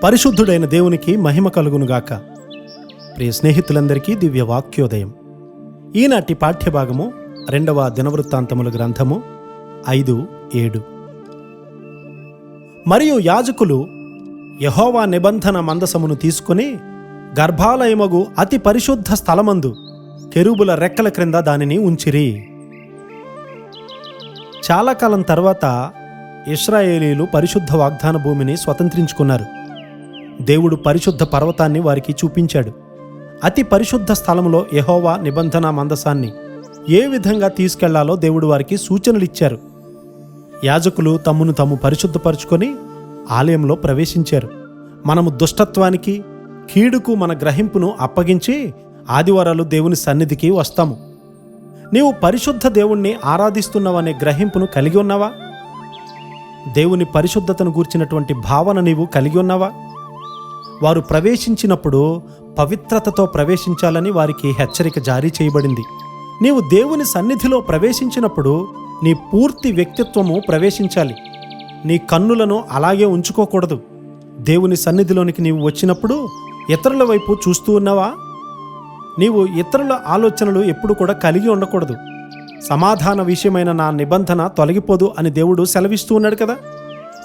పరిశుద్ధుడైన దేవునికి మహిమ కలుగునుగాక. ప్రియ స్నేహితులందరికీ దివ్య వాక్యోదయం. ఈనాటి పాఠ్యభాగము 2వ దినవృత్తాంతముల గ్రంథము 5:7. మరియు యాజకులు యెహోవా నిబంధన మందసమును తీసుకుని గర్భాలయమగు అతి పరిశుద్ధ స్థలమందు కెరూబుల రెక్కల క్రింద దానిని ఉంచిరి. చాలా కాలం తర్వాత ఇశ్రాయేలీలు పరిశుద్ధ వాగ్దాన భూమిని స్వతంత్రించుకున్నారు. దేవుడు పరిశుద్ధ పర్వతాన్ని వారికి చూపించాడు. అతి పరిశుద్ధ స్థలంలో యెహోవా నిబంధన మందసాన్ని ఏ విధంగా తీసుకెళ్లాలో దేవుడు వారికి సూచనలిచ్చారు. యాజకులు తమ్మును తాము పరిశుద్ధపరుచుకొని ఆలయంలో ప్రవేశించారు. మనము దుష్టత్వానికి, కీడుకు మన గ్రహింపును అప్పగించి ఆదివారాలు దేవుని సన్నిధికి వస్తాము. నీవు పరిశుద్ధ దేవుణ్ణి ఆరాధిస్తున్నావనే గ్రహింపును కలిగి ఉన్నావా? దేవుని పరిశుద్ధతను గూర్చినటువంటి భావన నీవు కలిగి ఉన్నావా? వారు ప్రవేశించినప్పుడు పవిత్రతతో ప్రవేశించాలని వారికి హెచ్చరిక జారీ చేయబడింది. నీవు దేవుని సన్నిధిలో ప్రవేశించినప్పుడు నీ పూర్తి వ్యక్తిత్వము ప్రవేశించాలి. నీ కన్నులను అలాగే ఉంచుకోకూడదు. దేవుని సన్నిధిలోనికి నీవు వచ్చినప్పుడు ఇతరుల వైపు చూస్తూ ఉన్నావా? నీవు ఇతరుల ఆలోచనలు ఎప్పుడు కూడా కలిగి ఉండకూడదు. సమాధాన విషయమైన నా నిబంధన తొలగిపోదు అని దేవుడు సెలవిస్తూ ఉన్నాడు కదా.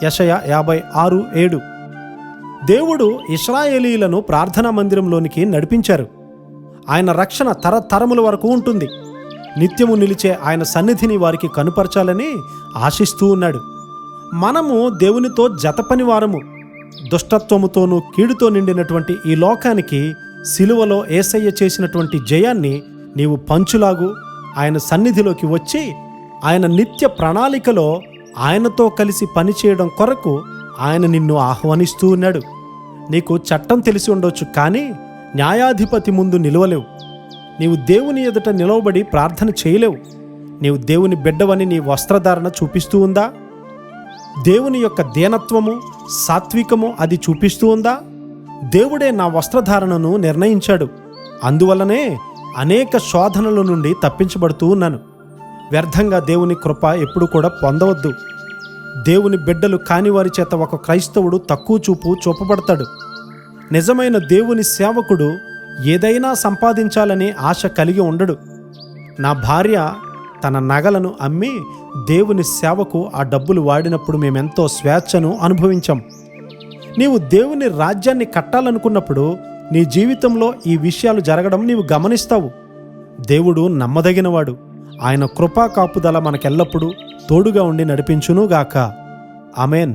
యెషయా 56:7. దేవుడు ఇశ్రాయేలీలను ప్రార్థనా మందిరంలోనికి నడిపించారు. ఆయన రక్షణ తరతరముల వరకు ఉంటుంది. నిత్యము నిలిచే ఆయన సన్నిధిని వారికి కనుపరచాలని ఆశిస్తూ ఉన్నాడు. మనము దేవునితో జతపని వారము. దుష్టత్వముతోనూ కీడుతో నిండినటువంటి ఈ లోకానికి సిలువలో యేసయ్య చేసినటువంటి జయాన్ని నీవు పంచులాగు ఆయన సన్నిధిలోకి వచ్చి ఆయన నిత్య ప్రణాళికలో ఆయనతో కలిసి పనిచేయడం కొరకు ఆయన నిన్ను ఆహ్వానిస్తూ ఉన్నాడు. నీకు చట్టం తెలిసి ఉండొచ్చు, కానీ న్యాయాధిపతి ముందు నిలవలేవు. నీవు దేవుని ఎదుట నిలవబడి ప్రార్థన చేయలేవు. నీవు దేవుని బిడ్డవని నీ వస్త్రధారణ చూపిస్తూ ఉందా? దేవుని యొక్క దీనత్వము, సాత్వికము అది చూపిస్తూ ఉందా? దేవుడే నా వస్త్రధారణను నిర్ణయించాడు. అందువల్లనే అనేక శోధనల నుండి తప్పించబడుతూ ఉన్నాను. వ్యర్థంగా దేవుని కృప ఎప్పుడు కూడా పొందవద్దు. దేవుని బిడ్డలు కాని వారి చేత ఒక క్రైస్తవుడు తక్కువ చూపు చూపబడతాడు. నిజమైన దేవుని సేవకుడు ఏదైనా సంపాదించాలని ఆశ కలిగి ఉండడు. నా భార్య తన నగలను అమ్మి దేవుని సేవకు ఆ డబ్బులు వాడినప్పుడు మేమెంతో స్వేచ్ఛను అనుభవించాం. నీవు దేవుని రాజ్యాన్ని కట్టాలనుకున్నప్పుడు నీ జీవితంలో ఈ విషయాలు జరగడం నీవు గమనిస్తావు. దేవుడు నమ్మదగినవాడు. ఆయన కృపా కాపుదల మనకెల్లప్పుడూ తోడుగా ఉండి నడిపించునుగాక. ఆమేన్.